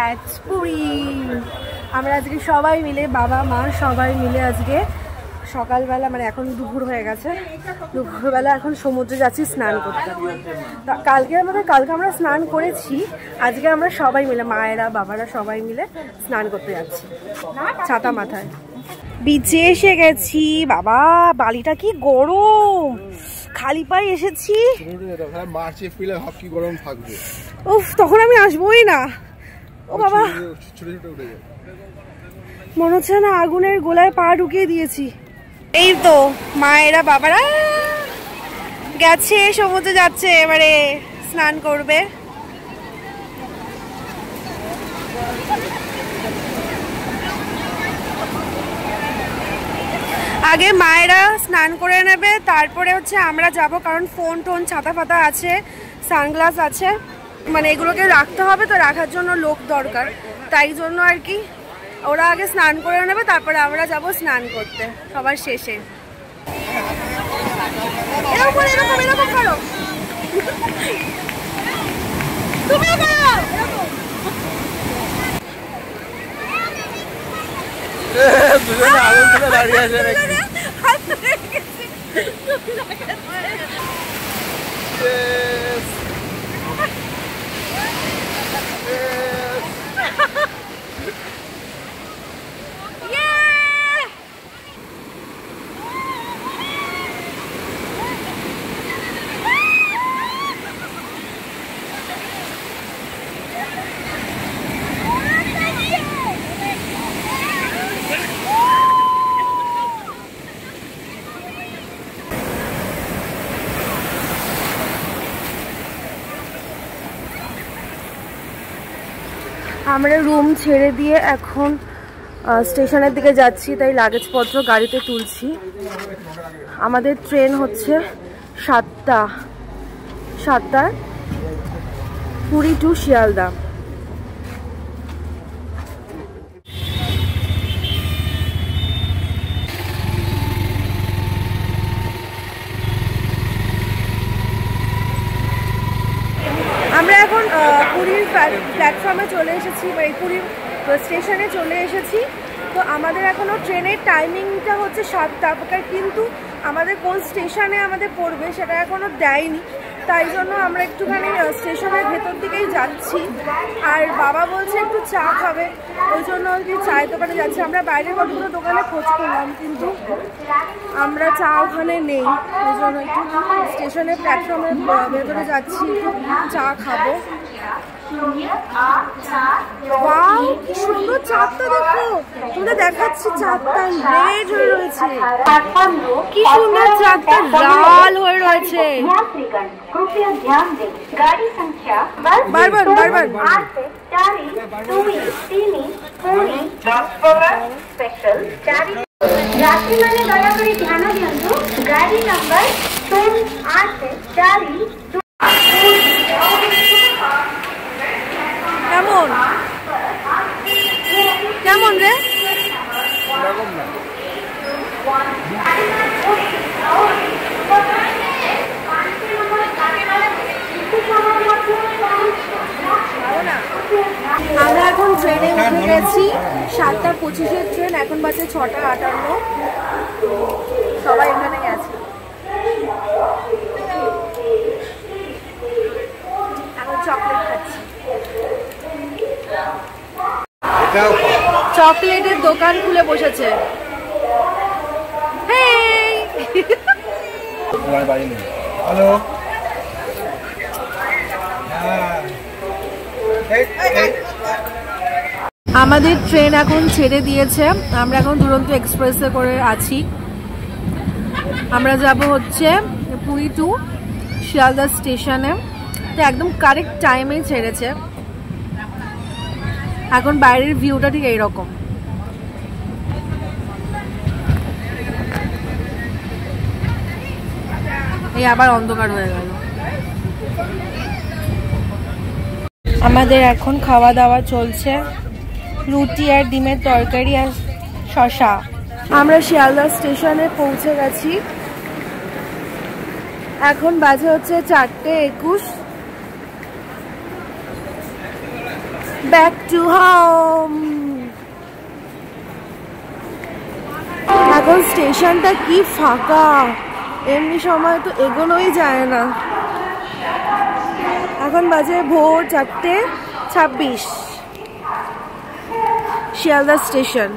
at Puri. আমরা আজকে সবাই মিলে, বাবা মা সবাই মিলে আজকে সকালবেলা, মানে এখন দুপুর হয়ে গেছে, দুপুরবেলা এখন সমুদ্রে যাচ্ছি স্নান করতে। কালকে আমরা স্নান করেছি, আজকে আমরা সবাই মিলে, মায়েরা বাবারা সবাই মিলে স্নান করতে যাচ্ছি ছাতা মাথায়। বিচে এসে গেছি। বাবা বালিটা কি গরম, খালি পায়ে এসেছি। উফ, তখন আমি আসবোই না। ও বাবা, মনে হচ্ছে না আগুনের গোলায় পা ঢুকিয়ে দিয়েছি। এই তো মায়েরা বাবারা গেছে, সমুদ্রে যাচ্ছে, এবারে স্নান করবে। আগে মায়েরা স্নান করে নেবে, তারপরে হচ্ছে আমরা যাব, কারণ ফোন টোন ছাতা ফাতা আছে, সানগ্লাস আছে, মানে এগুলোকে রাখতে হবে, তো রাখার জন্য লোক দরকার, তাই জন্য আর কি ওরা আগে স্নান করে নেবে, তারপরে আমরা যাব স্নান করতে সবার শেষে। এরকম করো, তুমিও করো। দুজনে আগুন তুলে দাঁড়িয়ে আছে নাকি? আমরা রুম ছেড়ে দিয়ে এখন স্টেশনের দিকে যাচ্ছি, তাই লাগেজপত্র গাড়িতে তুলছি। আমাদের ট্রেন হচ্ছে 7টার পুরী টু শিয়ালদা। আমরা এখন পুরীর প্ল্যাটফর্মে চলে এসেছি, মানে পুরীর স্টেশনে চলে এসেছি। তো আমাদের এখনও ট্রেনের টাইমিংটা হচ্ছে 7টা, কিন্তু আমাদের কোন স্টেশনে আমাদের পড়বে সেটা এখনও দেয়নি, তাই জন্য আমরা একটুখানি স্টেশনের ভেতর দিকেই যাচ্ছি। আর বাবা বলছে একটু চা খাবে, ওই জন্য আর কি চায়ের দোকানে যাচ্ছি। আমরা বাইরের কতগুলো দোকানে খোঁজ করলাম, কিন্তু আমরা চা ওখানে নেই, ওই জন্য একটু স্টেশনের প্ল্যাটফর্মের ভেতরে যাচ্ছি, একটু চা খাবো। ওয়াও, কি সুন্দর চাঁদটা দেখো, তোমরা দেখাচ্ছি, চাঁদটা রেড হয়ে রয়েছে, কি সুন্দর চাঁদটা লাল হয়ে রয়েছে। বারবার ଯାତ୍ରୀମାନେ ଦୟାକରି ଧ୍ୟାନ ଦିଅନ୍ତୁ, ଗାଡି ନମ୍ବର 084 কেমন কেমন রে? আমরা এখন ট্রেনে উঠে গেছি, 7:25-এর ট্রেন, এখন বাজে 6:58। সবাই এখানে গেছে, এখন চকলেট খাচ্ছি। চকলেটের দোকান খুলে বসেছে। হ্যালো, আমাদের ট্রেন এখন ছেড়ে দিয়েছে, আমরা এখন দুরন্ত এক্সপ্রেসে করে আছি। আমরা যাব হচ্ছে পুরী টু শিয়ালদা স্টেশনে, তো একদম কারেক্ট টাইমেই ছেড়েছে। এখন বাইরের ভিউটা ঠিক এইরকম। এই আবার অন্ধকার হয়ে গেল। আমাদের এখন খাওয়া দাওয়া চলছে, রুটি আর ডিমের তরকারি আর শসা। আমরা শিয়ালদা স্টেশনে পৌঁছে গেছি, এখন বাজে হচ্ছে 4:21। Back to home. এখন স্টেশনটা কি ফাঁকা, এমনি সময় তো এগোনোই যায় না। এখন বাজে ভোর 4:26, শিয়ালদা স্টেশন।